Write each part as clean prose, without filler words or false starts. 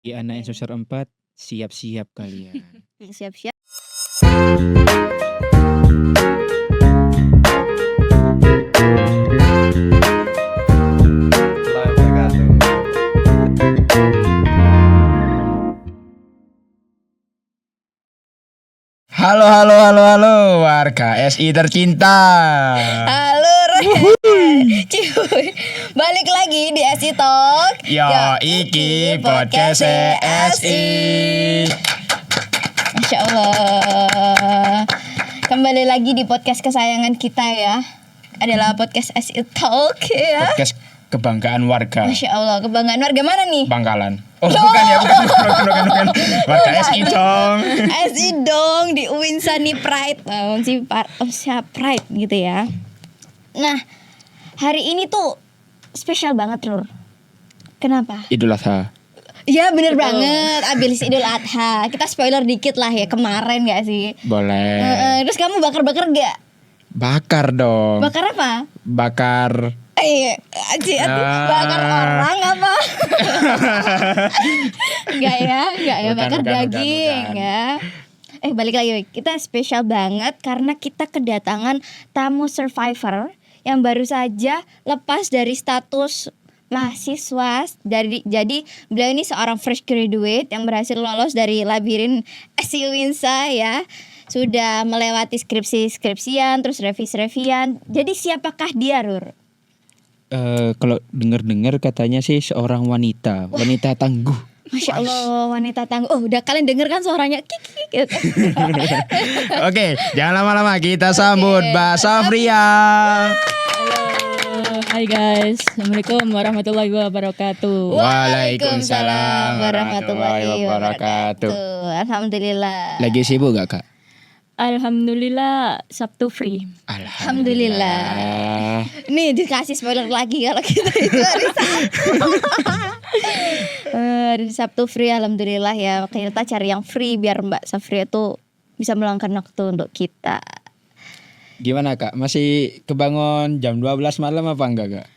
Anak yang semester 4, siap-siap kalian. Siap-siap. Halo warga SI tercinta. Halo cuy, balik lagi di SI Talk. Yo iki podcast SI. Masya Allah. Kembali lagi di podcast kesayangan kita ya. Adalah podcast SI Talk ya. Podcast kebanggaan warga. Masya Allah, kebanggaan warga mana nih? Bangkalan. Oh bukan ya, bukan. Warga SI dong. SI dong di UIN Sani Pride. Pride gitu ya. Nah, hari ini tuh spesial banget Lur. Kenapa? Idul Adha. Iya bener banget, abis Idul Adha. Kita spoiler dikit lah ya, kemarin gak sih? Boleh. Terus kamu bakar-bakar gak? Bakar dong. Bakar apa? Bakar. Bakar orang apa? Enggak ya, bakar daging bukan. ya. Balik lagi, kita spesial banget karena kita kedatangan tamu survivor yang baru saja lepas dari status mahasiswa. Jadi beliau ini seorang fresh graduate yang berhasil lolos dari labirin SI Winsa ya. Sudah melewati skripsian, terus revian. Jadi siapakah dia, Rur? Kalau dengar katanya sih seorang wanita tangguh. Masya Allah, wanita tangguh. Oh, udah kalian denger kan suaranya? Kik gitu. Oke, jangan lama-lama, kita sambut Mbak Safria. Hai guys, Assalamualaikum warahmatullahi wabarakatuh. Waalaikumsalam warahmatullahi wabarakatuh. Alhamdulillah. Lagi sibuk gak Kak? Alhamdulillah Sabtu free. Alhamdulillah. Nih dikasih spoiler lagi kalau kita itu hari Sabtu. Hari Sabtu free, alhamdulillah ya. Makanya kita cari yang free biar Mbak Safria tuh bisa meluangkan waktu untuk kita. Gimana Kak? Masih kebangun jam 12 malam apa enggak Kak?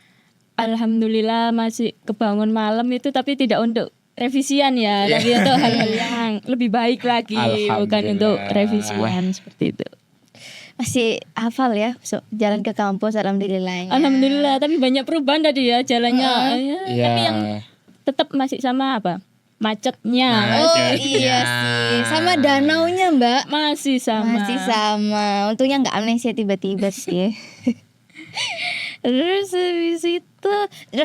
Alhamdulillah masih kebangun malam itu, tapi tidak untuk revisian ya, tapi untuk hal-hal yang lebih baik lagi, bukan untuk revisian seperti itu. Masih hafal ya, jalan ke kampus alhamdulillah. Alhamdulillah, tapi banyak perubahan tadi ya jalannya. Iya. Tapi yang tetap masih sama apa? Macetnya. Oh iya sih, sama danaunya Mbak. Masih sama. Untungnya nggak amnesia tiba-tiba sih. Terus habis itu,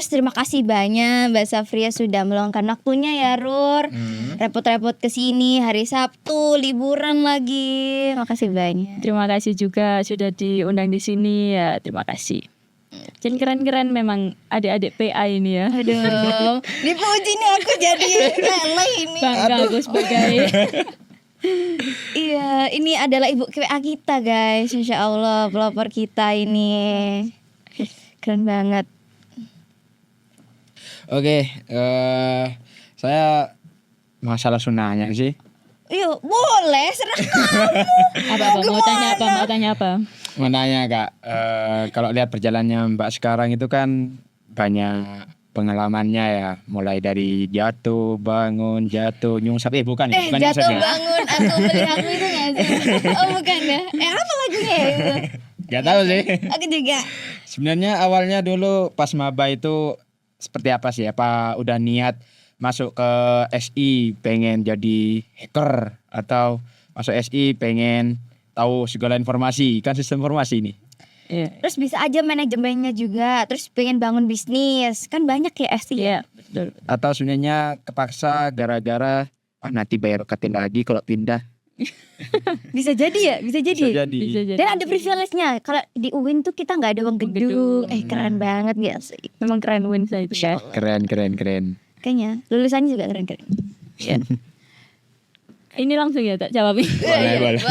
terima kasih banyak Mbak Safria sudah meluangkan waktunya ya Rur. Repot-repot kesini hari Sabtu, liburan lagi. Makasih banyak. Terima kasih juga sudah diundang di sini ya, terima kasih. Dan keren-keren memang adik-adik PA ini ya. Aduh, dipuji nih aku jadi leleh ini. Bangga aku sebagai. Iya, ini adalah ibu PA kita guys. Masya Allah, pelopor kita ini. Keren banget. Oke, saya masalah sunahnya sih. Yuk, boleh serah Apa mau tanya apa? Mau nanya Kak, kalau lihat perjalanannya Mbak sekarang itu kan banyak pengalamannya ya, mulai dari jatuh, bangun, nyungsap. Bukan ya? Bukan jatuh nyungsap ya? bangun aku melihatmu itu nggak sih? Oh bukan ya? Apa lagunya ya itu? Gak tahu sih. Aku juga. Sebenarnya awalnya dulu pas maba itu seperti apa sih? Apa udah niat masuk ke SI pengen jadi hacker, atau masuk SI pengen tahu segala informasi, kan sistem informasi ini. Iya. Terus bisa aja manajemennya juga. Terus pengen bangun bisnis. Kan banyak ya SI. Iya, betul. Atau sebenarnya kepaksa gara-gara nanti bayar UKT lagi kalau pindah. Bisa jadi ya, bisa jadi. Bisa jadi. Dan ada privilege-nya. Kalau di UIN tuh kita nggak ada uang gedung. Keren banget gak sih? Memang keren Winsa itu ya. Keren. Kayaknya lulusannya juga keren-keren. Iya. Ini langsung ya tak jawab. Boleh.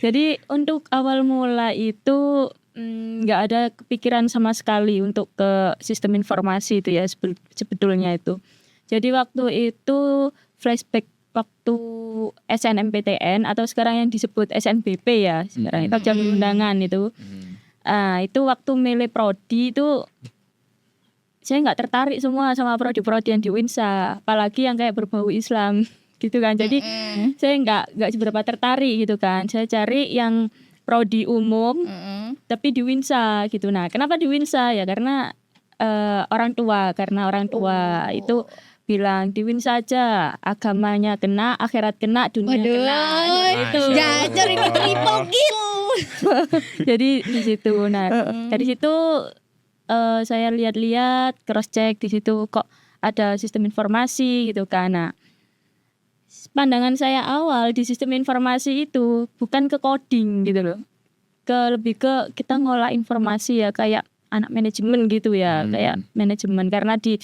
Jadi untuk awal mula itu nggak ada kepikiran sama sekali untuk ke sistem informasi itu ya sebetulnya itu. Jadi waktu itu flashback waktu SNMPTN atau sekarang yang disebut SNBP ya, sekarang itu jam undangan itu. Itu waktu milih prodi itu, saya nggak tertarik semua sama prodi-prodi yang di Winsa, apalagi yang kayak berbau Islam gitu kan. Jadi saya nggak seberapa tertarik gitu kan. Saya cari yang prodi umum tapi di Winsa gitu. Nah, kenapa di Winsa ya? Karena orang tua itu bilang di Winsa aja, agamanya kena, akhirat kena, dunia kena. Itu. Jajar ini triple kill. Jadi di situ. Nah, dari situ saya lihat-lihat, cross check di situ kok ada sistem informasi gitu kan. Nah, pandangan saya awal di sistem informasi itu bukan ke coding gitu loh. Lebih ke kita ngolah informasi ya, kayak anak manajemen gitu ya, kayak manajemen, karena di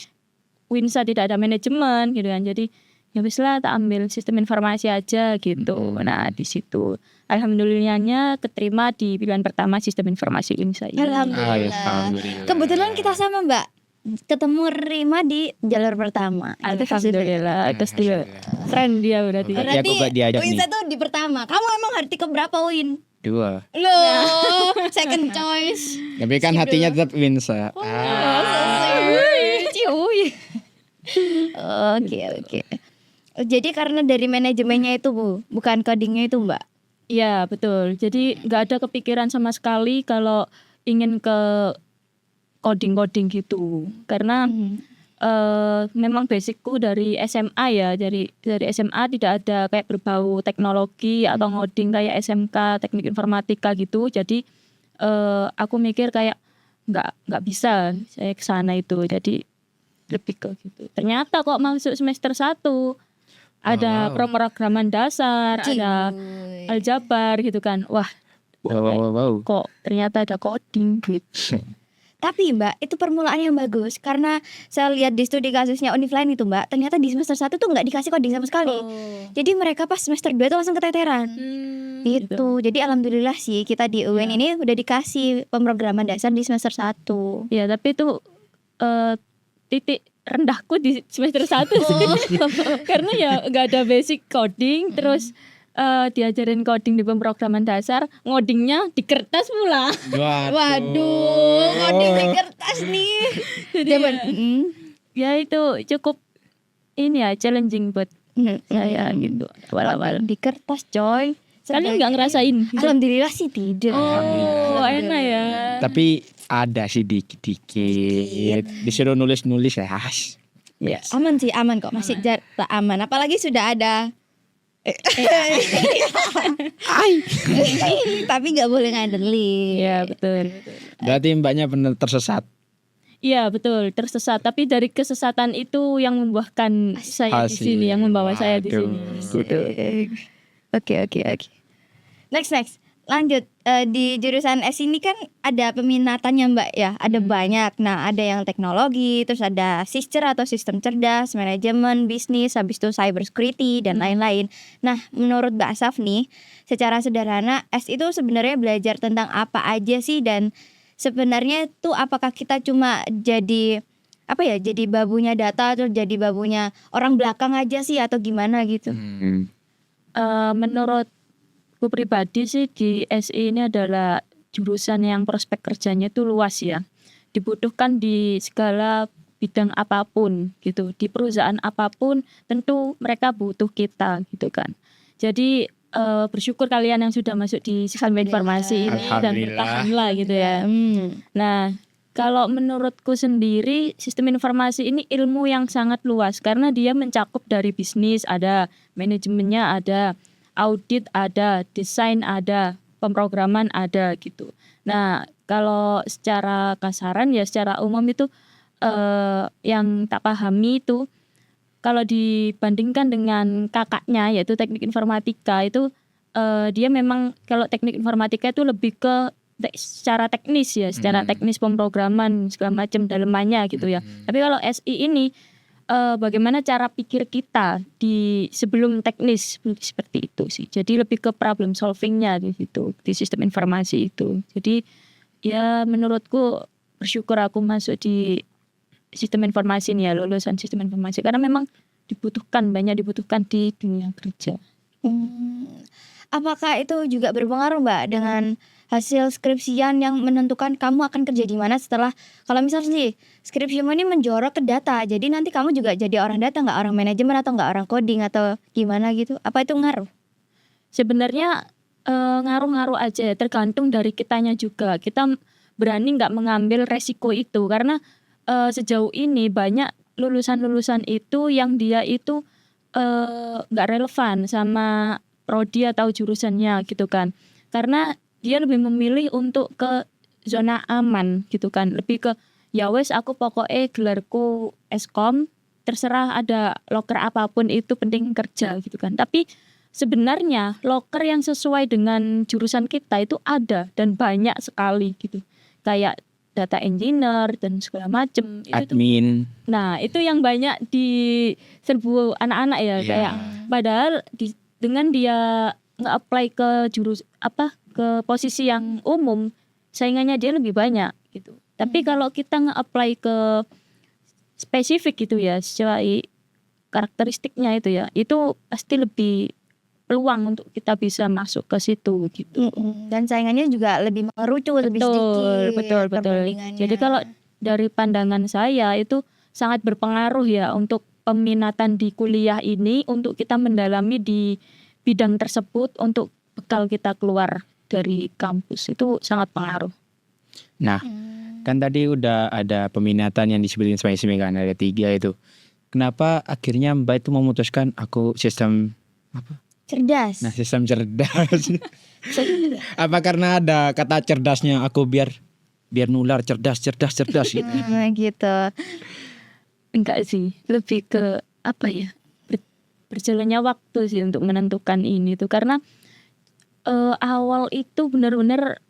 Winsa tidak ada manajemen gitu kan. Jadi ya wis lah, tak ambil sistem informasi aja gitu. Nah, di situ alhamdulillahnya keterima di pilihan pertama sistem informasi Winsa ini. Alhamdulillah. Kebetulan kita sama Mbak, ketemu Rima di jalur pertama. Alhamdulillah, terus dia keren dia berarti. Ya, aku gak diajak nih. Winsa tuh di pertama. Kamu emang harti keberapa Win? 2. Loh, second choice. Tapi kan hatinya tetap Winsa. Oke. Jadi karena dari manajemennya itu Bu, bukan codingnya itu Mbak. Iya betul. Jadi nggak ada kepikiran sama sekali kalau ingin ke coding gitu. Karena memang basicku dari SMA ya, dari SMA tidak ada kayak berbau teknologi atau ngoding kayak SMK teknik informatika gitu. Jadi aku mikir kayak nggak bisa saya ke sana itu. Jadi lebih ke gitu. Ternyata kok masuk semester 1 ada pemrograman dasar, ada aljabar gitu kan. Wah, Wow. kok ternyata ada coding gitu. Tapi Mbak, itu permulaan yang bagus. Karena saya lihat di studi kasusnya Unifline itu Mbak, ternyata di semester 1 tuh gak dikasih coding sama sekali. Jadi mereka pas semester 2 tuh langsung keteteran. Gitu. Jadi alhamdulillah sih kita di UIN ini udah dikasih pemrograman dasar di semester 1. Ya tapi itu titik rendahku di semester 1 karena ya gak ada basic coding. Terus diajarin coding di pemrograman dasar, ngodingnya di kertas pula. Waduh, coding di kertas nih. Jadi ya itu cukup ini ya, challenging buat saya gitu awal-awal. Di kertas coy. Kalian nggak ngerasain? Alhamdulillah sih tidak. Oh enak ya. Tapi ada sih dikit-dikit. Disuruh nulis-nulis ya. Ya. Aman sih, aman kok. Masih aman. Apalagi sudah ada tapi nggak boleh ngandelin. Iya betul. Berarti mbaknya benar tersesat. Iya betul, tersesat. Tapi dari kesesatan itu yang membuahkan saya di sini, yang membawa saya di sini. Gitu. Oke. Next. Lanjut, di jurusan S ini kan ada peminatannya Mbak ya, ada banyak. Nah ada yang teknologi, terus ada sister atau sistem cerdas, manajemen, bisnis, habis itu cyber security dan lain-lain. Nah menurut Mbak Asaf nih, secara sederhana S itu sebenarnya belajar tentang apa aja sih, dan sebenarnya tuh apakah kita cuma jadi jadi babunya data atau jadi babunya orang belakang aja sih atau gimana gitu? Menurutku pribadi sih di SI ini adalah jurusan yang prospek kerjanya itu luas ya. Dibutuhkan di segala bidang apapun gitu. Di perusahaan apapun tentu mereka butuh kita gitu kan. Jadi bersyukur kalian yang sudah masuk di sistem informasi ini dan bertahanlah gitu ya. Nah, kalau menurutku sendiri sistem informasi ini ilmu yang sangat luas karena dia mencakup dari bisnis, ada manajemennya, ada audit, ada desain, ada pemrograman, ada gitu. Nah, kalau secara kasaran ya secara umum itu yang tak pahami itu kalau dibandingkan dengan kakaknya yaitu teknik informatika itu dia memang kalau teknik informatika itu lebih ke secara teknis ya, secara teknis pemrograman segala macam dalemannya gitu ya. Tapi kalau SI ini bagaimana cara pikir kita di sebelum teknis seperti itu sih. Jadi lebih ke problem solvingnya di situ, di sistem informasi itu. Jadi ya menurutku bersyukur aku masuk di sistem informasi nih ya, lulusan sistem informasi karena memang banyak dibutuhkan di dunia kerja. Apakah itu juga berpengaruh Mbak dengan hasil skripsian yang menentukan kamu akan kerja di mana setelah, kalau misal sih skripsimu ini menjorok ke data, jadi nanti kamu juga jadi orang data, nggak orang manajemen atau nggak orang coding atau gimana gitu, apa itu ngaruh? Sebenarnya ngaruh-ngaruh aja, tergantung dari kitanya juga. Kita berani nggak mengambil resiko itu karena sejauh ini banyak lulusan-lulusan itu yang dia itu nggak relevan sama prodi atau jurusannya gitu kan. Karena dia lebih memilih untuk ke zona aman gitu kan. Lebih ke ya wes aku pokoknya gelarku Eskom, terserah ada loker apapun itu penting kerja gitu kan. Tapi sebenarnya loker yang sesuai dengan jurusan kita itu ada dan banyak sekali gitu. Kayak data engineer dan segala macem itu tuh. Admin. Nah, itu yang banyak diserbu anak-anak ya, Iya. kayak padahal dengan dia nge-apply ke ke posisi yang umum, saingannya dia lebih banyak gitu. Tapi kalau kita nge-apply ke spesifik gitu ya, sesuai karakteristiknya itu ya, itu pasti lebih peluang untuk kita bisa masuk ke situ gitu. Dan saingannya juga lebih mengerucut, lebih sedikit Betul. perbandingannya. Jadi kalau dari pandangan saya itu sangat berpengaruh ya untuk peminatan di kuliah ini, untuk kita mendalami di bidang tersebut, untuk bekal kita keluar dari kampus itu sangat pengaruh. Nah, kan tadi udah ada peminatan yang disebutin spesifik kan, ada 3 itu. Kenapa akhirnya Mbak itu memutuskan aku sistem cerdas. Nah, sistem cerdas. Apa karena ada kata cerdasnya aku biar nular cerdas gitu. Gitu. Enggak sih, lebih ke apa ya, berjalannya waktu sih untuk menentukan ini tuh. Karena awal itu benar-benar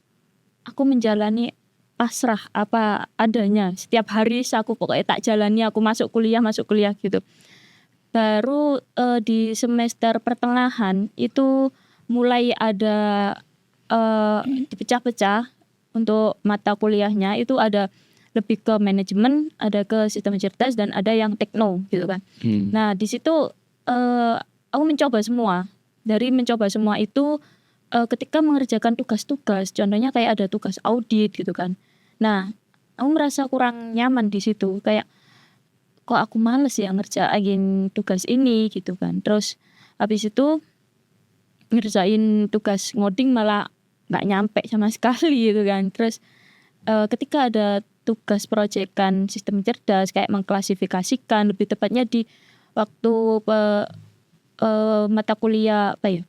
aku menjalani pasrah apa adanya. Setiap hari aku pokoknya tak jalani, aku masuk kuliah gitu. Baru di semester pertengahan itu mulai ada dipecah-pecah untuk mata kuliahnya, itu ada lebih ke manajemen, ada ke sistem cerdas, dan ada yang tekno gitu kan. Nah di situ aku mencoba semua. Dari mencoba semua itu ketika mengerjakan tugas-tugas, contohnya kayak ada tugas audit gitu kan. Nah aku merasa kurang nyaman di situ, kayak kok aku males ya ngerjain tugas ini gitu kan. Terus habis itu ngerjain tugas ngoding malah nggak nyampe sama sekali gitu kan. Terus ketika ada tugas proyekan sistem cerdas kayak mengklasifikasikan, lebih tepatnya di waktu mata kuliah apa ya,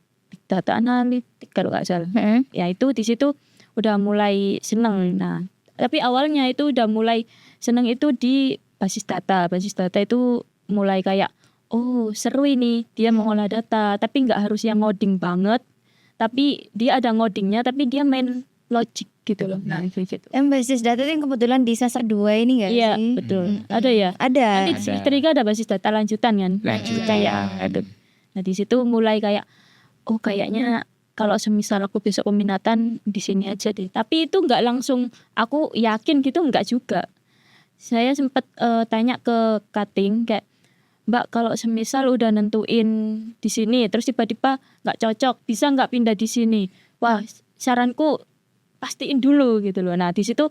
data analitik kalau nggak salah. Ya itu di situ udah mulai seneng. Nah tapi awalnya itu udah mulai seneng itu di basis data itu mulai kayak oh seru ini, dia mengolah data tapi nggak harus yang ngoding banget, tapi dia ada ngodingnya tapi dia main logic gitu loh. Nah itu gitu. Basis data itu yang kebetulan di semester 2 ini nggak Iya sih? betul. Ada ya. Ada. Nanti di semester 3 ada basis data lanjutan kan. Lanjutan. Nah di situ mulai kayak oh kayaknya kalau semisal aku besok peminatan di sini aja deh. Tapi itu nggak langsung aku yakin gitu, nggak juga. Saya sempat tanya ke cutting kayak, Mbak kalau semisal udah nentuin di sini terus tiba-tiba nggak cocok, bisa nggak pindah di sini? Wah saranku pastiin dulu gitu loh. Nah di situ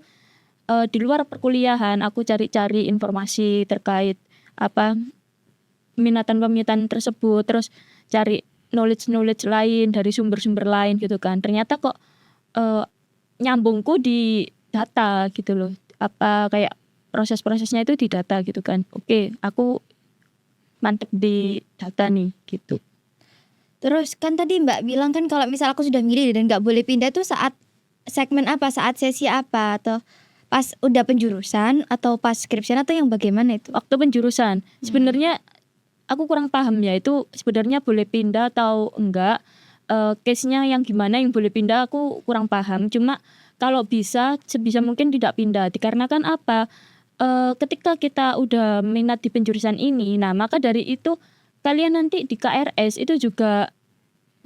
di luar perkuliahan aku cari-cari informasi terkait apa peminatan tersebut, terus cari knowledge lain dari sumber-sumber lain gitu kan. Ternyata kok nyambungku di data gitu loh. Apa kayak proses-prosesnya itu di data gitu kan. Oke, aku mantep di data nih gitu. Terus kan tadi Mbak bilang kan kalau misal aku sudah milih dan nggak boleh pindah tuh saat segmen apa, saat sesi apa, atau pas udah penjurusan atau pas skripsian atau yang bagaimana itu? Waktu penjurusan sebenarnya aku kurang paham ya itu sebenarnya boleh pindah atau enggak. Case-nya yang gimana yang boleh pindah aku kurang paham. Cuma kalau bisa sebisa mungkin tidak pindah. Dikarenakan apa? Ketika kita udah minat di penjurusan ini, nah maka dari itu kalian nanti di KRS itu juga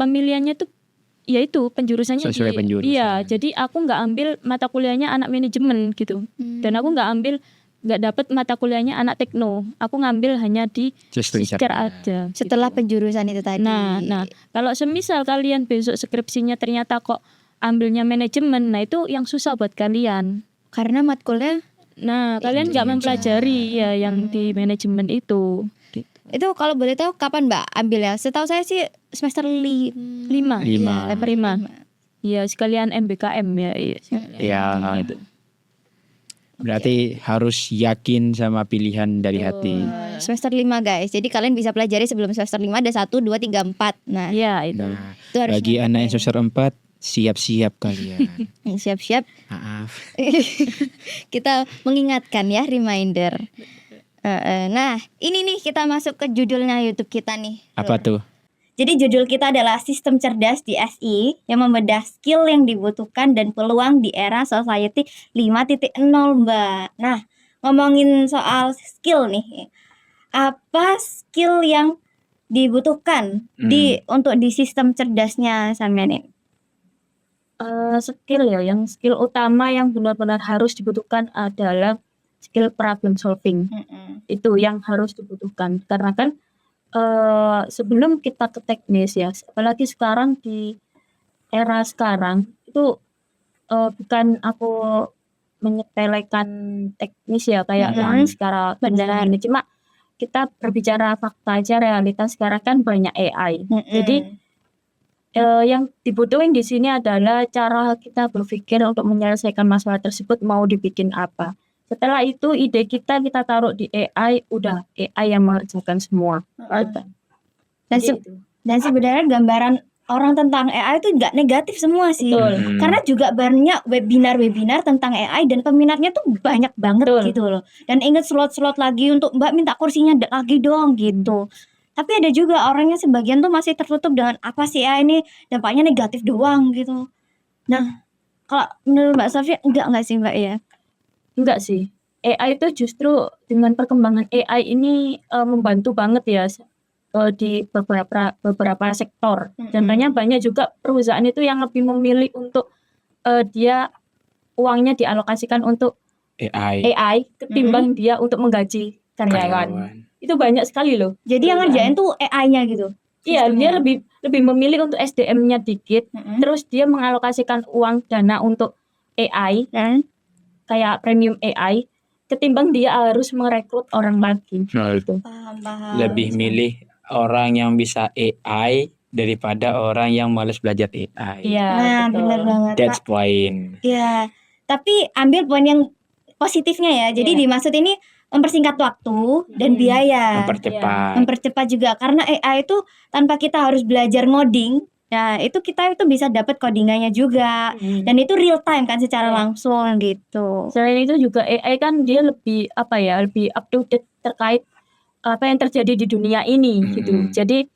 pemilihannya tuh yaitu penjurusannya Sesuai penjurusan. Iya, jadi aku nggak ambil mata kuliahnya anak manajemen gitu. Dan aku nggak dapat mata kuliahnya anak tekno. Aku ngambil hanya di Sistem sister cerdas. aja. Setelah gitu. penjurusan itu tadi. Nah, kalau semisal kalian besok skripsinya ternyata kok ambilnya manajemen, nah itu yang susah buat kalian. Karena matkulnya Nah, kalian nggak mempelajari ya yang di manajemen itu. itu kalau boleh tahu kapan Mbak ambil ya? Setahu saya sih semester 5. 5. Lima. Iya, sekalian MBKM ya. Iya, Ya, itu. Berarti harus yakin sama pilihan dari hati. Semester 5 guys. Jadi kalian bisa pelajari sebelum semester 5 ada 1 2 3 4. Nah, Iya, itu. Nah, itu harus bagi anak yang semester 4, siap-siap kalian. siap-siap. Maaf. Kita mengingatkan ya, reminder. Nah, ini nih kita masuk ke judulnya YouTube kita nih. Apa tuh? Jadi judul kita adalah Sistem Cerdas di SI yang membedah skill yang dibutuhkan dan peluang di era society 5.0 Mbak. Nah, ngomongin soal skill nih. Apa skill yang dibutuhkan untuk di sistem cerdasnya sampean ini? Skill ya, yang skill utama yang benar-benar harus dibutuhkan adalah skill problem solving. Itu yang harus dibutuhkan karena kan sebelum kita ke teknis ya, apalagi sekarang di era sekarang itu bukan aku menyepelekan teknis ya kayak yang secara benar ini, cuma kita berbicara fakta aja, realitas sekarang kan banyak AI. Jadi yang dibutuhin di sini adalah cara kita berpikir untuk menyelesaikan masalah tersebut mau dibikin apa. Setelah itu ide kita taruh di AI, udah AI yang mengerjakan semua. Dan sebenarnya gambaran orang tentang AI itu nggak negatif semua sih. Betul. Karena juga banyak webinar tentang AI dan peminatnya tuh banyak banget Betul. gitu loh. Dan inget slot-slot lagi untuk Mbak minta kursinya lagi dong gitu. Tapi ada juga orangnya sebagian tuh masih tertutup dengan apa sih AI ini dampaknya negatif doang gitu. Nah, kalau menurut Mbak Safia enggak sih Mbak ya? Enggak sih. AI itu justru dengan perkembangan AI ini membantu banget ya di beberapa sektor. Contohnya banyak juga perusahaan itu yang lebih memilih untuk dia uangnya dialokasikan untuk AI ketimbang dia untuk menggaji karyawan. Itu banyak sekali loh. Jadi yang ngerjain tuh AI-nya gitu. Iya, dia sistemnya. lebih memilih untuk SDM-nya dikit, terus dia mengalokasikan uang dana untuk AI kayak premium AI ketimbang dia harus merekrut orang lagi. Nah, Gitu. Paham. lebih milih orang yang bisa AI daripada orang yang males belajar AI. Iya, Nah, betul. benar banget. That's point. Iya. Tapi ambil poin yang positifnya ya. Jadi Iya. dimaksud ini mempersingkat waktu dan biaya. Mempercepat. Mempercepat juga karena AI itu tanpa kita harus belajar ngoding. Nah, itu kita itu bisa dapat codingannya juga. Dan itu real time kan secara langsung gitu. Selain itu juga AI kan dia lebih lebih up to date terkait apa yang terjadi di dunia ini gitu. Jadi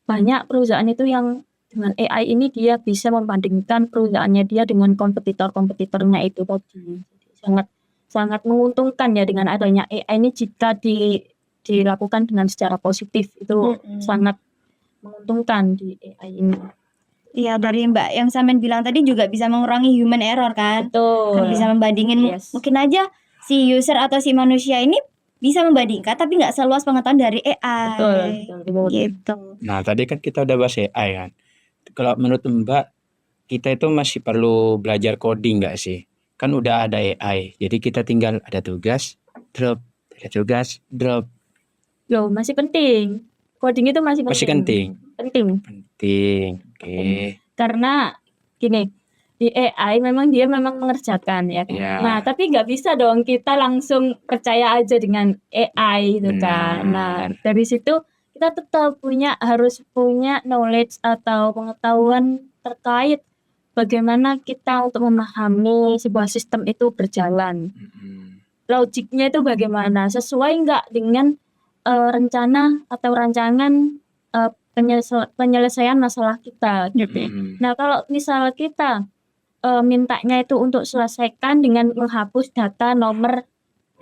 banyak perusahaan itu yang dengan AI ini dia bisa membandingkan perusahaannya dia dengan kompetitornya itu tadi. Sangat menguntungkan ya dengan adanya AI ini jika dilakukan dengan secara positif itu sangat menguntungkan di AI ini. Iya, dari Mbak yang Samen bilang tadi juga bisa mengurangi human error kan. Betul. Kan bisa membandingin Yes. mungkin aja si user atau si manusia ini bisa membandingkan tapi nggak seluas pengetahuan dari AI. Betul. Gitu. Nah, tadi kan kita udah bahas AI kan. Kalau menurut Mbak, kita itu masih perlu belajar coding nggak sih? Kan udah ada AI, jadi kita tinggal ada tugas, drop, ada tugas, drop. Loh, masih penting. Coding itu masih penting. Masih penting. Penting. Oke. Karena gini, di AI memang mengerjakan ya. Ya. Nah, tapi nggak bisa dong kita langsung percaya aja dengan AI gitu kan. Nah, dari situ kita tetap harus punya knowledge atau pengetahuan terkait bagaimana kita untuk memahami sebuah sistem itu berjalan. Logiknya itu bagaimana, sesuai nggak dengan rencana atau rancangan penyelesaian masalah kita gitu. Nah, kalau misal kita mintanya itu untuk selesaikan dengan menghapus data nomor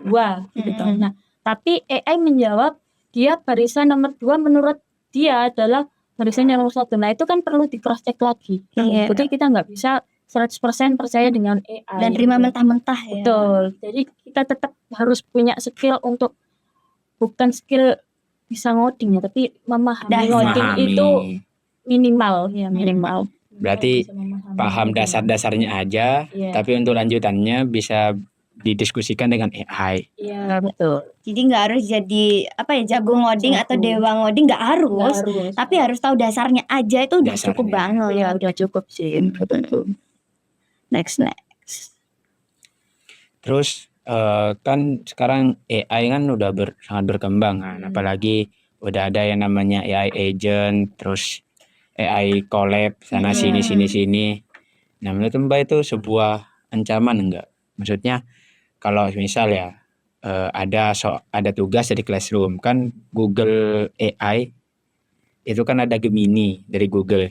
2 gitu. Nah, tapi AI menjawab dia barisan nomor 2 menurut dia adalah barisan yang nomor 1. Nah, itu kan perlu di cross check lagi. Iya. Jadi kita nggak bisa 100% percaya dengan AI. Dan terima mentah-mentah ya. Betul. Jadi kita tetap harus punya skill untuk bukan skill bisa ngoding ya, tapi memahami ngoding itu minimal. Berarti bisa memahami paham itu. dasar-dasarnya aja, Iya. tapi untuk lanjutannya bisa didiskusikan dengan AI. Iya betul. Jadi nggak harus jadi apa ya, jago ngoding atau Jago. dewa ngoding, nggak harus. Nggak harus. Tapi harus tahu dasarnya aja, itu udah Dasarnya. cukup banget. Ya udah cukup sih. Next. Terus kan sekarang AI kan udah sangat berkembang kan, apalagi udah ada yang namanya AI agent, terus AI collab sana sini sini sini. Nah, menurut Mbak itu sebuah ancaman enggak? Maksudnya kalau misal ya ada tugas dari Classroom kan, Google AI itu kan ada Gemini dari Google.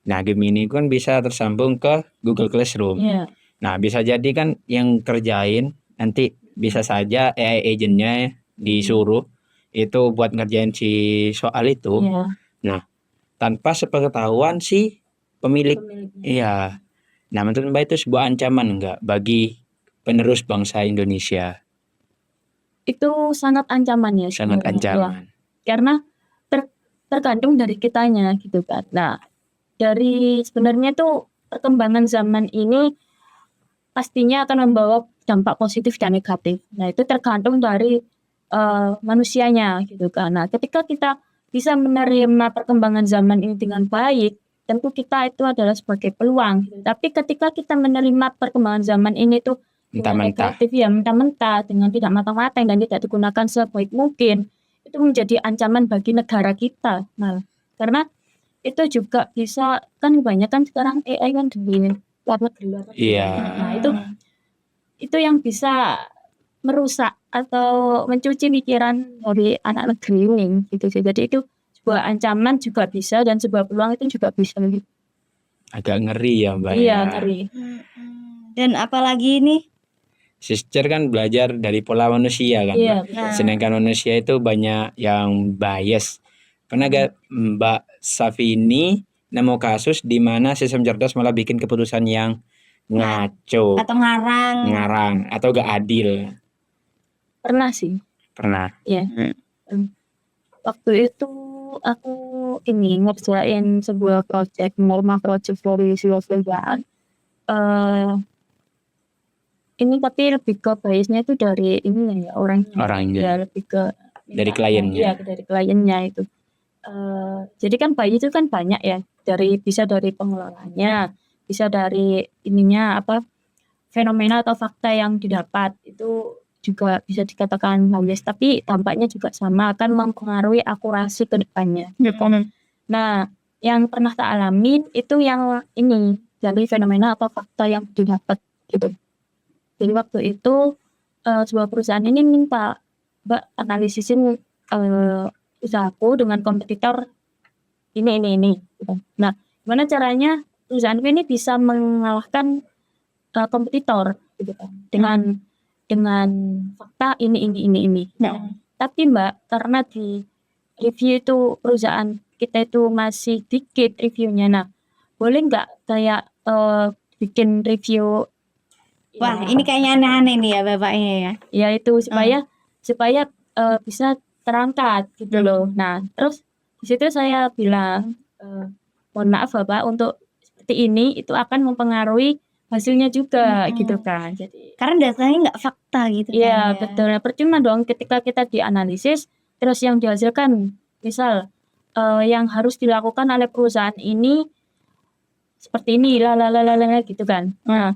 Nah, Gemini kan bisa tersambung ke Google Classroom. Iya. Nah, bisa jadi kan yang kerjain nanti bisa saja AI agentnya disuruh itu buat ngerjain si soal itu. Iya. Nah, tanpa sepengetahuan si pemilik. Pemiliknya. Iya. Nah, menurut Mbak itu sebuah ancaman enggak bagi penerus bangsa Indonesia? Itu sangat ancaman ya. Sangat sebenarnya. ancaman. Karena tergantung dari kitanya gitu kan. Nah, dari sebenarnya tuh perkembangan zaman ini pastinya akan membawa dampak positif dan negatif. Nah, itu tergantung dari manusianya gitu kan. Nah, ketika kita bisa menerima perkembangan zaman ini dengan baik, tentu kita itu adalah sebagai peluang. Tapi ketika kita menerima perkembangan zaman ini tuh dengan Mentah-mentah. negatif, ya mentah-mentah, dengan tidak matang-matang dan tidak digunakan sebaik mungkin, itu menjadi ancaman bagi negara kita. Nah, karena itu juga bisa, kan kebanyakan sekarang AI kan di luar negeri. Iya. Nah, itu yang bisa merusak atau mencuci pikiran dari anak negeri ini gitu sih. Jadi itu sebuah ancaman juga bisa, dan sebuah peluang itu juga bisa. Agak ngeri ya, Mbak. Iya, ya. ngeri. Dan apalagi nih, Sister kan belajar dari pola manusia kan, Iya, Mbak. betul. Sedangkan manusia itu banyak yang bias. Pernah gak Mbak Safini nemu kasus di mana sistem cerdas malah bikin keputusan yang ngaco, atau ngarang. atau gak adil? Pernah sih. Pernah. Ya. Waktu itu aku ini ngerjain sebuah project, norma project dari Silverback. Ini tapi lebih ke biasnya itu dari ini ya, orangnya. Orangnya. Ya, lebih ke Dari kliennya. Iya, dari kliennya itu. Jadi kan bias itu kan banyak ya, bisa dari pengelolanya, bisa dari ininya apa, fenomena atau fakta yang didapat itu juga bisa dikatakan bias, tapi dampaknya juga sama, akan mempengaruhi akurasi ke depannya. Nah, yang pernah tak alamin itu yang ini, dari fenomena atau fakta yang didapat gitu. Jadi waktu itu sebuah perusahaan ini minta, Mbak, analisisin usahaku dengan kompetitor ini gitu. Nah, gimana caranya perusahaanku ini bisa mengalahkan kompetitor gitu kan, dengan fakta ini. Nah, tapi Mbak, karena di review itu perusahaan kita itu masih dikit reviewnya. Nah, boleh nggak kayak bikin review? Wah, ini kayaknya aneh-aneh nih ya bapaknya ya. Ya itu supaya bisa terangkat gitu loh. Nah, terus di situ saya bilang, mohon maaf Bapak, untuk seperti ini itu akan mempengaruhi hasilnya juga gitu kan. Jadi Karena datanya nggak fakta gitu iya, kan. betul. Nah, percuma dong ketika kita dianalisis terus yang dihasilkan misal yang harus dilakukan oleh perusahaan ini seperti ini gitu kan. Nah,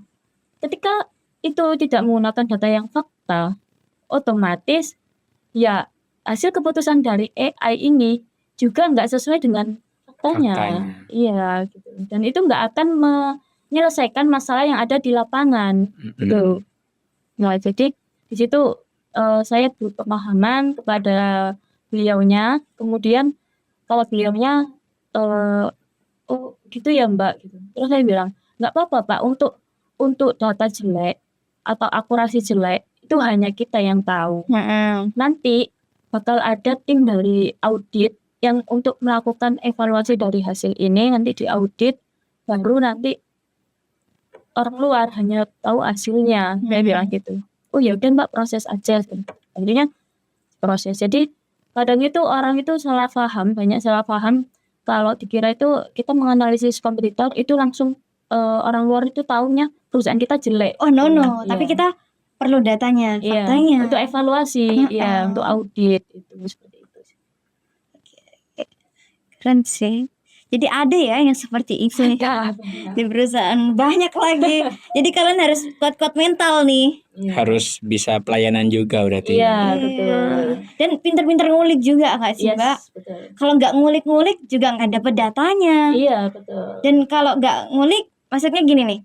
ketika itu tidak menggunakan data yang fakta, otomatis ya hasil keputusan dari AI ini juga nggak sesuai dengan faktanya. Iya gitu. Dan itu nggak akan menyelesaikan masalah yang ada di lapangan gitu. Nah, jadi di situ saya berpemahaman kepada beliaunya, kemudian kalau beliaunya oh gitu ya Mbak gitu. Terus saya bilang, nggak apa-apa Pak, untuk data jelek atau akurasi jelek itu hanya kita yang tahu. Nanti bakal ada tim dari audit yang untuk melakukan evaluasi dari hasil ini, nanti diaudit, baru nanti orang luar hanya tahu hasilnya. Saya bilang gitu. Oh ya udah Mbak, proses aja. Akhirnya proses. Jadi kadang itu orang itu salah paham, banyak salah paham kalau dikira itu kita menganalisis kompetitor itu langsung orang luar itu taunya perusahaan kita jelek. Oh no, Iya. tapi kita perlu datanya, Iya, faktanya. untuk evaluasi, ya, untuk audit itu seperti itu. Keren sih. Jadi ada ya yang seperti itu nih di perusahaan, banyak lagi. Jadi kalian harus kuat-kuat mental nih. Harus bisa pelayanan juga berarti. Iya, betul. Dan pinter-pinter ngulik juga nggak sih, Yes, Mbak? betul. Kalau nggak ngulik-ngulik juga nggak dapet datanya. Iya, betul. Dan kalau nggak ngulik, maksudnya gini nih,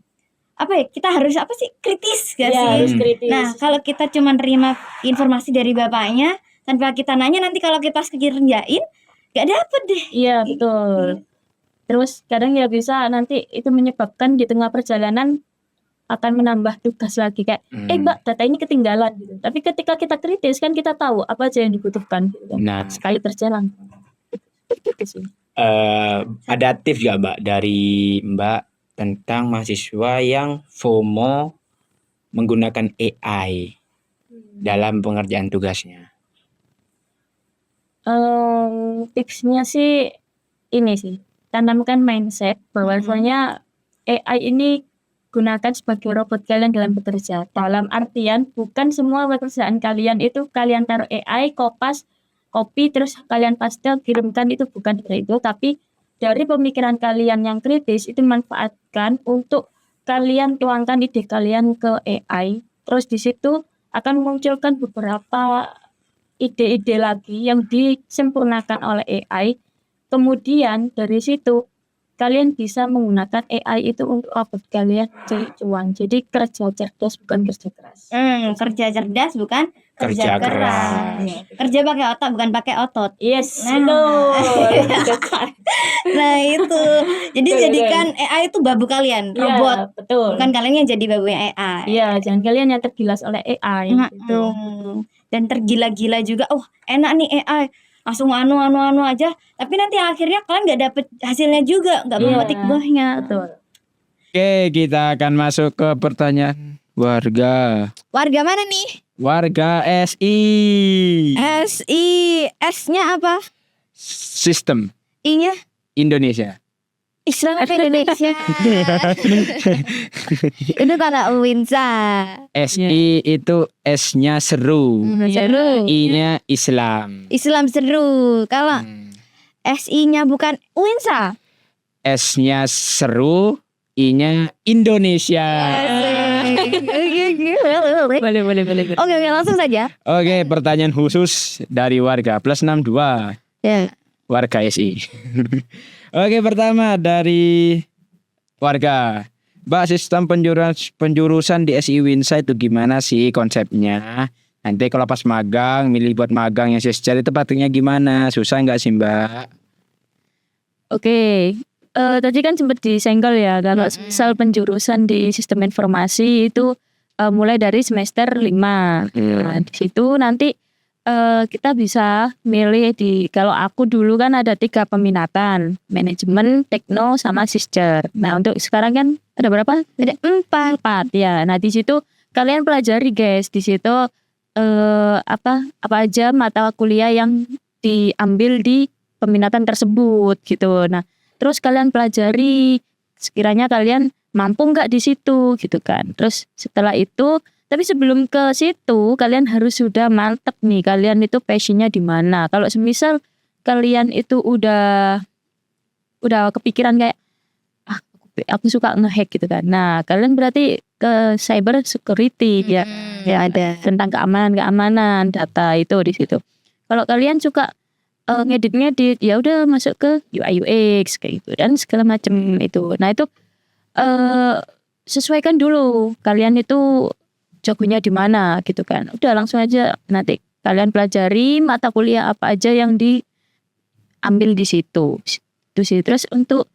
apa ya, kita harus apa sih, kritis gak Iya, sih? harus kritis. Nah, kalau kita cuma terima informasi dari bapaknya tanpa kita nanya, nanti kalau kita kerjain nggak dapet deh. Iya, betul. Terus kadang ya bisa nanti itu menyebabkan di tengah perjalanan akan menambah tugas lagi kayak Mbak, data ini ketinggalan gitu. Tapi ketika kita kritis kan kita tahu apa aja yang dibutuhkan gitu. Nah, Sekali terjalan. Gitu sih. ada tips gak Mbak dari Mbak tentang mahasiswa yang FOMO menggunakan AI dalam pengerjaan tugasnya? Tipsnya sih ini sih, tanamkan mindset bahwa sebenarnya AI ini gunakan sebagai robot kalian dalam bekerja. Dalam artian bukan semua pekerjaan kalian itu kalian taruh AI, copy terus kalian paste kirimkan, itu bukan dari itu, tapi dari pemikiran kalian yang kritis itu manfaatkan untuk kalian tuangkan ide kalian ke AI. Terus di situ akan memunculkan beberapa ide-ide lagi yang disempurnakan oleh AI. Kemudian dari situ kalian bisa menggunakan AI itu untuk robot kalian cari cuan. Jadi kerja cerdas bukan kerja keras. Kerja cerdas bukan kerja Kerja keras. Kerja pakai otak bukan pakai otot. Yes, Nah. betul. Nah itu, jadi Betul, jadikan AI itu babu kalian, Iya, robot. betul. Bukan kalian yang jadi babunya AI. Iya, jangan kalian yang tergilas oleh AI gitu. Dan tergila-gila juga. Oh enak nih AI, langsung anu aja. Tapi nanti akhirnya kalian nggak dapet hasilnya juga, nggak Iya, memetik buahnya. Betul. Oke, kita akan masuk ke pertanyaan warga. Warga mana nih? Warga SI. SI, S-nya apa? Sistem I-nya? Indonesia. Islam apa Indonesia? Itu karena Uwinsa. SI itu S-nya seru, Seru. I-nya Islam. Islam seru. Kalau SI-nya bukan Uwinsa. S-nya seru, I-nya Indonesia. Boleh. Oke, langsung saja. Oke, pertanyaan khusus dari warga +62. Ya. Warga SI. Oke, pertama dari warga. Mbak, sistem penjurusan di SI Winsa itu gimana sih konsepnya? Nanti kalau pas magang, milih buat magang yang secara itu praktiknya gimana? Susah nggak sih Mbak? Oke. Tadi kan sempat disenggol ya, kalau misal penjurusan di sistem informasi itu mulai dari semester 5. Nah, di situ nanti kita bisa milih kalau aku dulu kan ada 3 peminatan, manajemen, tekno, sama sister. Nah untuk sekarang kan ada berapa? Ada 4. Ya. Nah di situ kalian pelajari guys, di situ apa aja mata kuliah yang diambil di peminatan tersebut gitu. Nah terus kalian pelajari sekiranya kalian mampu nggak di situ gitu kan. Terus setelah itu, tapi sebelum ke situ kalian harus sudah mantep nih kalian itu passionnya di mana. Kalau semisal kalian itu udah kepikiran kayak aku suka ngehack gitu kan. Nah kalian berarti ke cyber security ya ada tentang keamanan data itu di situ. Kalau kalian suka ngedit ya udah masuk ke UI UX kayak gitu dan segala macam itu. Nah itu sesuaikan dulu kalian itu jagonya di mana gitu kan. Udah langsung aja nanti kalian pelajari mata kuliah apa aja yang diambil di situ. Itu sih. Terus untuk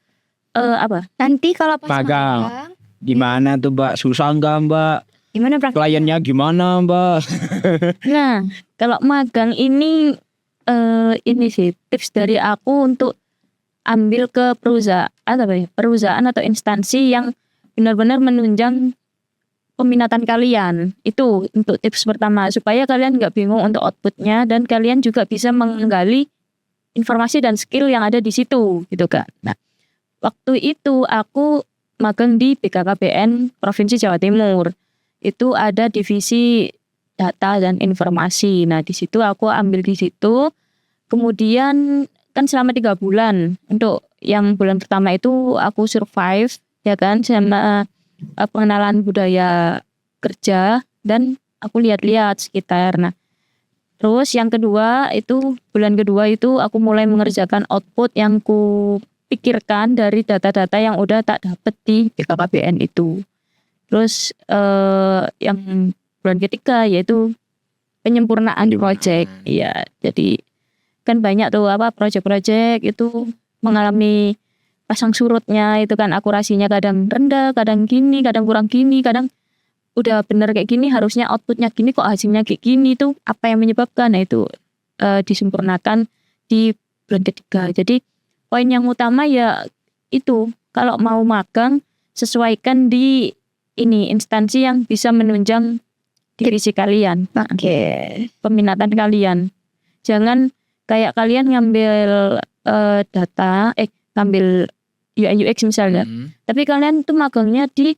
apa? Nanti kalau pas Magang. magang, Gimana tuh Mbak? Susah nggak Mbak? gimana praktiknya? Kliennya gimana Mbak? Nah kalau magang ini sih tips dari aku untuk ambil ke perusahaan atau instansi yang benar-benar menunjang peminatan kalian. Itu untuk tips pertama supaya kalian nggak bingung untuk outputnya dan kalian juga bisa menggali informasi dan skill yang ada di situ gitu kan. Nah, waktu itu aku magang di BKKBN Provinsi Jawa Timur. Itu ada divisi data dan informasi. Nah, di situ aku ambil di situ. Kemudian kan selama 3 bulan. Untuk yang bulan pertama itu aku survive ya kan, sama pengenalan budaya kerja dan aku lihat-lihat sekitar. Nah, terus yang kedua itu bulan kedua itu aku mulai mengerjakan output yang ku pikirkan dari data-data yang udah tak dapet di BKKBN itu. Terus yang bulan ketiga yaitu penyempurnaan project. Iya, jadi kan banyak tuh project-project itu mengalami pasang surutnya, itu kan akurasinya kadang rendah, kadang gini, kadang kurang gini, kadang udah bener kayak gini, harusnya outputnya gini kok hasilnya kayak gini, tuh apa yang menyebabkan. Nah itu disempurnakan di bulan ketiga. Jadi poin yang utama ya itu, kalau mau magang sesuaikan di ini instansi yang bisa menunjang divisi kalian, peminatan kalian. Jangan kayak kalian ngambil data, ngambil UI UX misalnya, tapi kalian tuh magangnya di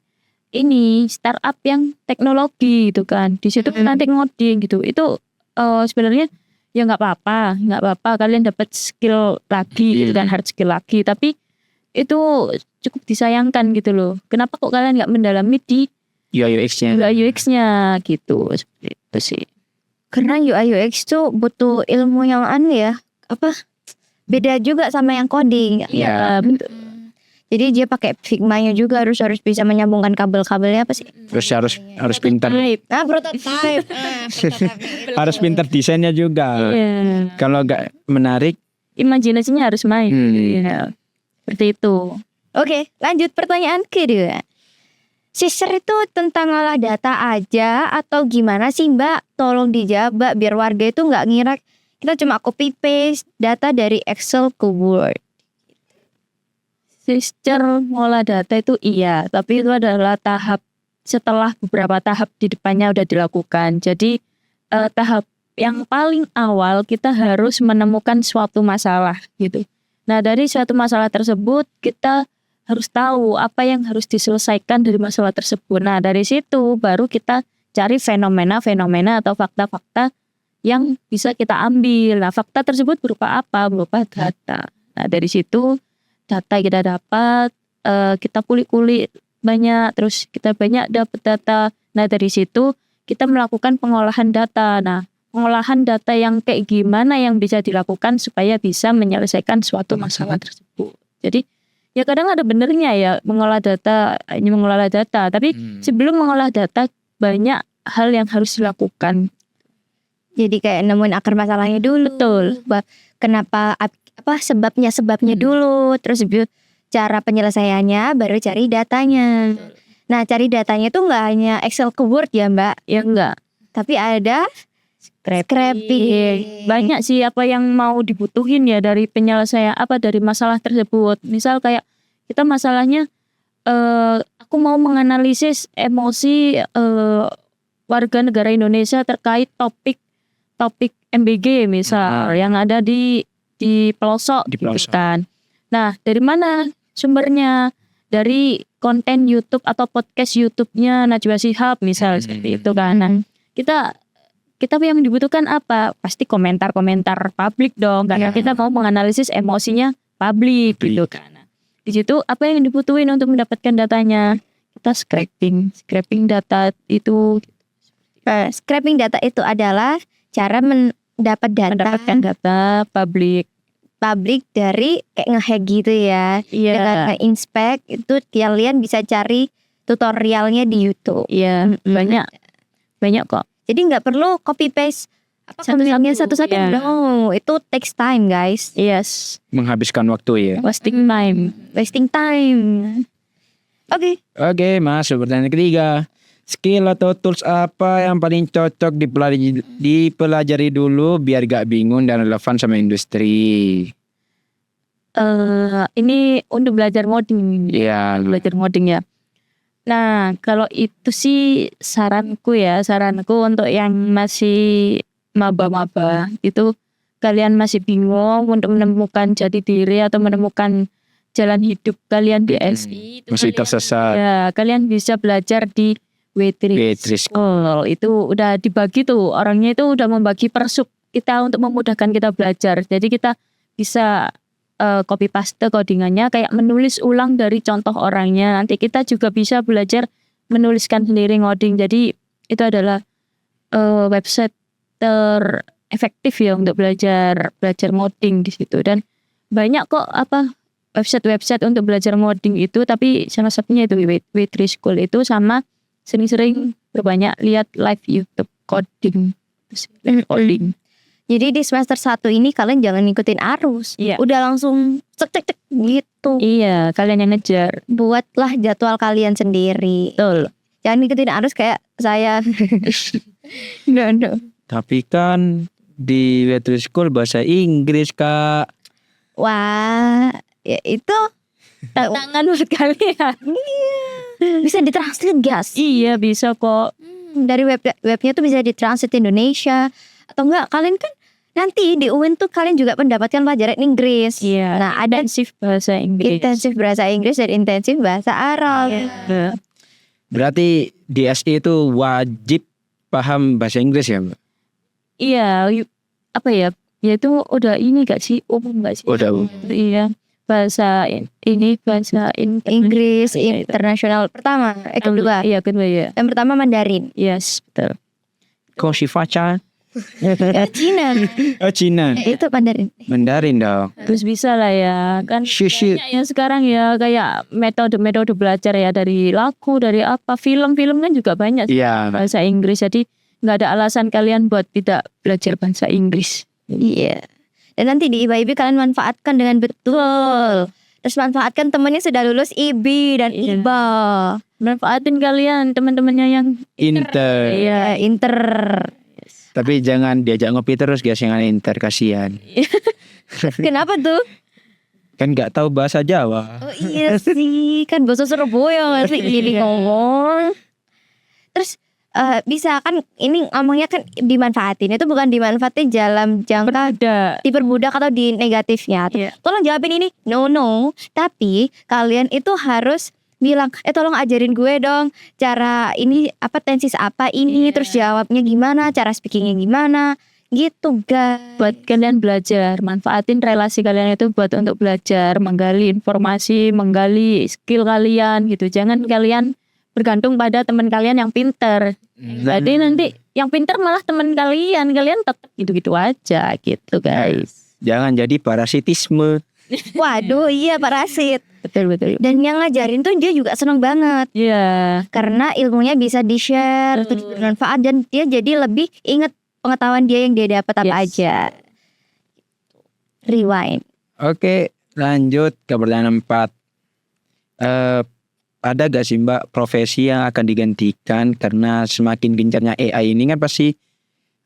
ini startup yang teknologi gitu kan, di situ nanti ngoding gitu. Itu sebenarnya ya nggak apa-apa kalian dapat skill lagi gitu kan, hard skill lagi, tapi itu cukup disayangkan gitu loh. Kenapa kok kalian nggak mendalami di UI UX-nya gitu, seperti itu sih. Karena UI UX tuh butuh ilmu yang ya beda juga sama yang coding. Iya. Betul. Jadi dia pakai Figma-nya juga, harus bisa menyambungkan kabel-kabelnya apa sih? Terus harus pintar. Prototype. Harus pintar desainnya juga. Iya. Kalau nggak menarik, Imajinasinya harus main. Ya. Seperti itu. Oke, lanjut pertanyaan kedua. Sister itu tentang olah data aja atau gimana sih Mbak? Tolong dijawab Mbak, biar warga itu nggak ngira kita cuma copy paste data dari Excel ke Word. Sister ngolah data itu iya, tapi itu adalah tahap setelah beberapa tahap di depannya udah dilakukan. Jadi tahap yang paling awal kita harus menemukan suatu masalah gitu. Nah dari suatu masalah tersebut kita harus tahu apa yang harus diselesaikan dari masalah tersebut. Nah dari situ baru kita cari fenomena-fenomena atau fakta-fakta yang bisa kita ambil. Nah fakta tersebut berupa apa? Berupa data. Nah dari situ data kita dapat, kita kulik-kulik banyak, terus kita banyak dapat data. Nah dari situ kita melakukan pengolahan data. Nah pengolahan data yang kayak gimana yang bisa dilakukan supaya bisa menyelesaikan suatu masalah tersebut. Jadi ya kadang ada benernya ya mengolah data, ini mengolah data, tapi sebelum mengolah data banyak hal yang harus dilakukan. Jadi kayak nemuin akar masalahnya dulu. Betul. Kenapa sebabnya dulu, terus cara penyelesaiannya, baru cari datanya. Nah cari datanya tuh nggak hanya Excel ke Word ya Mbak? Ya enggak. Tapi ada scraping. Banyak sih apa yang mau dibutuhin ya dari penyelesaian dari masalah tersebut. Misal kayak kita masalahnya aku mau menganalisis emosi warga negara Indonesia terkait topik MBG misal yang ada di pelosok gitu kan. Nah, dari mana sumbernya? Dari konten YouTube atau podcast YouTube-nya Najwa Shihab misal seperti itu kan. Nah, kita yang dibutuhkan apa? Pasti komentar-komentar publik dong, karena kita mau menganalisis emosinya publik gitu kan. Nah, di situ apa yang dibutuhin untuk mendapatkan datanya? Kita scraping data itu. Scraping data itu adalah cara mendapatkan data publik dari kayak ngehack gitu ya. Dengan nge-inspect itu kalian bisa cari tutorialnya di YouTube. Iya, banyak kok. Jadi nggak perlu copy paste satu-satu. No, itu takes time guys. Yes. menghabiskan waktu ya. Wasting time. Oke, masuk pertanyaan ketiga. Skill atau tools apa yang paling cocok dipelajari dulu biar gak bingung dan relevan sama industri? Ini untuk belajar ngoding. Iya. Belajar ngoding ya. Nah, kalau itu sih saranku untuk yang masih maba-maba itu kalian masih bingung untuk menemukan jati diri atau menemukan jalan hidup kalian di SI, itu Masih kalian- tersesat. ya, kalian bisa belajar di W3 W3 School. Itu udah dibagi tuh, orangnya itu udah membagi per sub kita untuk memudahkan kita belajar. Jadi kita bisa copy paste codingannya, kayak menulis ulang dari contoh orangnya. Nanti kita juga bisa belajar menuliskan sendiri ngoding. Jadi itu adalah website terefektif ya untuk belajar ngoding di situ. Dan banyak kok website untuk belajar ngoding itu, tapi salah satunya itu W3 School itu, sama sering-sering berbanyak lihat live YouTube coding. Coding. Jadi di semester 1 ini kalian jangan ngikutin arus. Iya. Udah langsung cek gitu. Iya, kalian yang ngejar. Buatlah jadwal kalian sendiri. Betul. Jangan ngikutin arus kayak saya. Enggak. Tapi kan di W3 School bahasa Inggris, Kak. Wah, ya itu Tantangan buat kalian. bisa ditranslate guys. Iya, bisa kok. Dari webnya tuh bisa ditranslate Indonesia. Atau enggak, kalian kan nanti di UIN tuh kalian juga mendapatkan pelajaran Inggris. Iya. Nah, ada Intensif bahasa Inggris. intensif bahasa Inggris dan intensif bahasa Arab. Iya. Berarti di SI itu wajib paham bahasa Inggris ya, Mbak? Iya, apa ya? Ya itu udah ini gak sih? Umum gak sih? Udah umum. Iya. Bahasa Inggris Iya, itu. internasional pertama, kedua. Iya, kedua ya. Yang pertama Mandarin. Yes, betul. Koshifacha. Cina. Oh, Cina. Itu Mandarin. Mandarin dong. Terus bisa lah ya. Kan Shishi. banyak ya sekarang ya, kayak metode-metode belajar ya, dari lagu, dari apa, film-film kan juga banyak Iya. bahasa Inggris. Jadi nggak ada alasan kalian buat tidak belajar bahasa Inggris. Iya. Dan nanti di IBA kalian manfaatkan dengan betul. Terus manfaatkan temennya sudah lulus IB dan Iya. IBA. Manfaatin kalian teman-temannya yang Inter. iya. Inter. Tapi jangan diajak ngopi terus guys, jangan inter, kasihan. Kenapa tuh? Kan nggak tahu bahasa Jawa. Oh iya sih, kan bahasa Surabaya nggak sih ini ngomong. Terus bisa kan ini ngomongnya kan dimanfaatin, itu bukan dimanfaatin dalam jangka Ada. diperbudak atau di negatifnya. Iya. Tolong jawabin ini, no. Tapi kalian itu harus bilang, tolong ajarin gue dong cara ini apa tensis apa ini, Iya. terus jawabnya gimana, cara speakingnya gimana, gitu guys. Buat kalian belajar, manfaatin relasi kalian itu buat untuk belajar, menggali informasi, menggali skill kalian gitu. Jangan kalian bergantung pada teman kalian yang pinter. Jadi nanti yang pinter malah teman kalian tetap gitu-gitu aja gitu guys. Jangan jadi parasitisme. Waduh, iya parasit. Betul. Dan yang ngajarin tuh dia juga seneng banget Iya. karena ilmunya bisa di-share, terus bermanfaat, dan dia jadi lebih inget pengetahuan dia yang dia dapat apa Yes. aja. Rewind. Oke, lanjut ke pertanyaan 4. Ada gak sih Mbak profesi yang akan digantikan karena semakin gencarnya AI ini kan pasti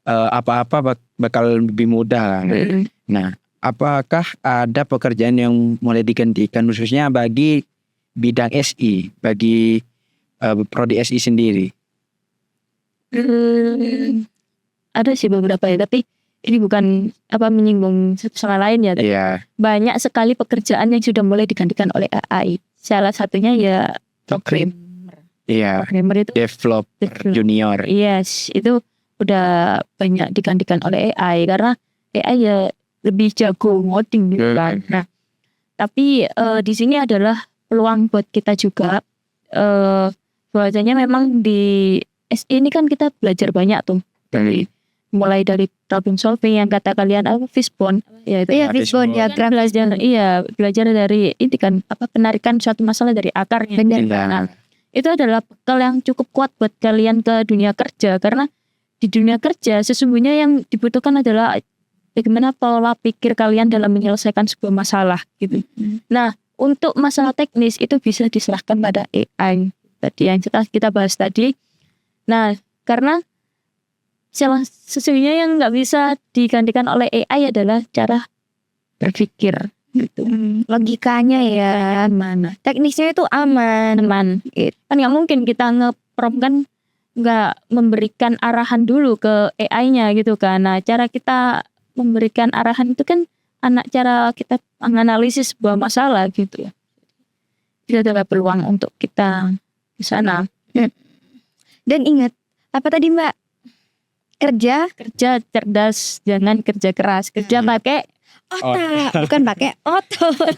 apa-apa bakal lebih mudah kan? Nah, apakah ada pekerjaan yang mulai digantikan khususnya bagi bidang SI, bagi prodi SI sendiri? Ada sih beberapa ya, tapi ini bukan menyinggung satu sama lain ya. Iya. Banyak sekali pekerjaan yang sudah mulai digantikan oleh AI. Salah satunya ya Programmer. Iya. programmer itu. Developer junior. Yes, itu udah banyak digantikan oleh AI karena AI ya lebih jago ngoding gitu kan. Nah, tapi di sini adalah peluang buat kita juga. Bahwasanya memang di SI ini kan kita belajar banyak tuh, mulai dari problem solving yang kata kalian fishbone ya itu. Iya, fishbone diagram. Belajar dari ini kan penarikan suatu masalah dari akarnya. Nah, itu adalah bekal yang cukup kuat buat kalian ke dunia kerja, karena di dunia kerja sesungguhnya yang dibutuhkan adalah bagaimana pola pikir kalian dalam menyelesaikan sebuah masalah gitu. Nah, untuk masalah teknis itu bisa diserahkan pada AI tadi yang kita bahas tadi. Nah, karena sesungguhnya yang nggak bisa digantikan oleh AI adalah cara berpikir gitu. Logikanya ya, Mana teknisnya itu aman. Gitu. Kan nggak mungkin kita nge-prompt kan nggak memberikan arahan dulu ke AI-nya gitu kan. Nah, cara kita memberikan arahan itu kan cara kita menganalisis sebuah masalah gitu ya. Itu adalah peluang untuk kita di sana. Dan ingat, apa tadi Mbak? Kerja Cerdas, jangan kerja keras. Kerja pakai otak, bukan pakai otot.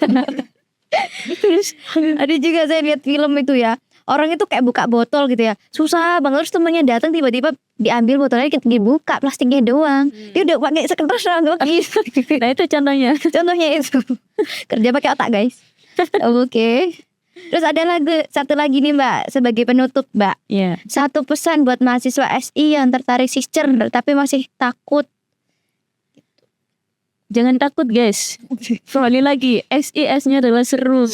Terus ada juga saya lihat film itu ya, orang itu kayak buka botol gitu ya, susah banget, terus temennya datang tiba-tiba diambil botolnya, dibuka plastiknya doang, dia udah pakai sekretaris gitu. Nah itu contohnya. Contohnya itu kerja pakai otak guys. Oke. Terus ada satu lagi nih Mbak, sebagai penutup Mbak, Ya. satu pesan buat mahasiswa SI yang tertarik sister tapi masih takut. Jangan takut guys. Kembali lagi, SIS-nya adalah seru.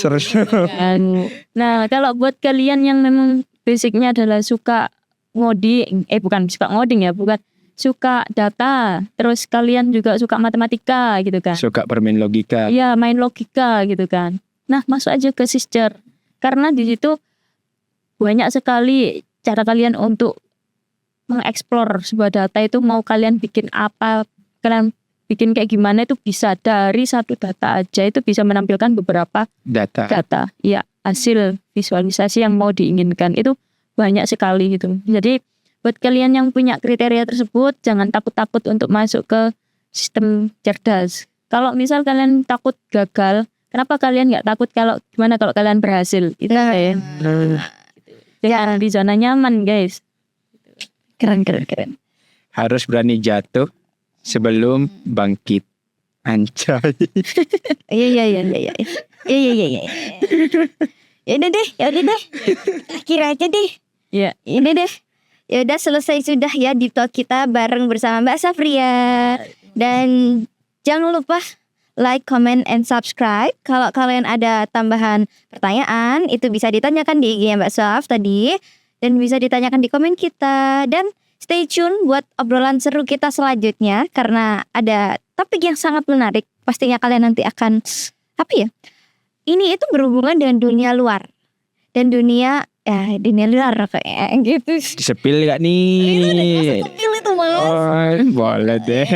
Dan, nah kalau buat kalian yang memang basicnya adalah suka ngoding, bukan suka ngoding ya, bukan suka data, terus kalian juga suka matematika gitu kan. Suka bermain logika. Iya, main logika gitu kan. Nah, masuk aja ke sister. Karena di situ banyak sekali cara kalian untuk mengeksplor sebuah data itu, mau kalian bikin apa, kalian bikin kayak gimana, itu bisa dari satu data aja itu bisa menampilkan beberapa data. Ya, hasil visualisasi yang mau diinginkan itu banyak sekali gitu. Jadi buat kalian yang punya kriteria tersebut, jangan takut-takut untuk masuk ke sistem cerdas. Kalau misal kalian takut gagal, kenapa kalian nggak takut gimana kalau kalian berhasil? Itu ya. Jangan di zona nyaman guys. Keren. Harus berani jatuh sebelum bangkit. Anjay. Iya. Ya udah deh. Akhir aja deh. Iya. Ini deh. Ya udah, selesai sudah ya deep talk kita bareng bersama Mbak Safria. Dan jangan lupa like, comment, and subscribe. Kalau kalian ada tambahan pertanyaan, itu bisa ditanyakan di IG Mbak Saf tadi, dan bisa ditanyakan di komen kita. Dan stay tune buat obrolan seru kita selanjutnya, karena ada topik yang sangat menarik. Pastinya kalian nanti akan ini itu berhubungan dengan dunia luar dan dunia luar kayak gitu. Disepil gak nih? Itu Mas. Oh, boleh deh.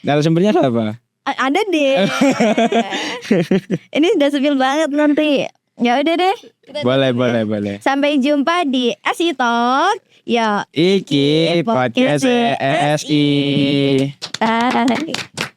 Narasumbernya siapa? Ada deh. Ini udah sepil banget nanti. Ya udah deh. Boleh. Sampai jumpa di SI Talk. Ya. Iki podcast SI. Bye.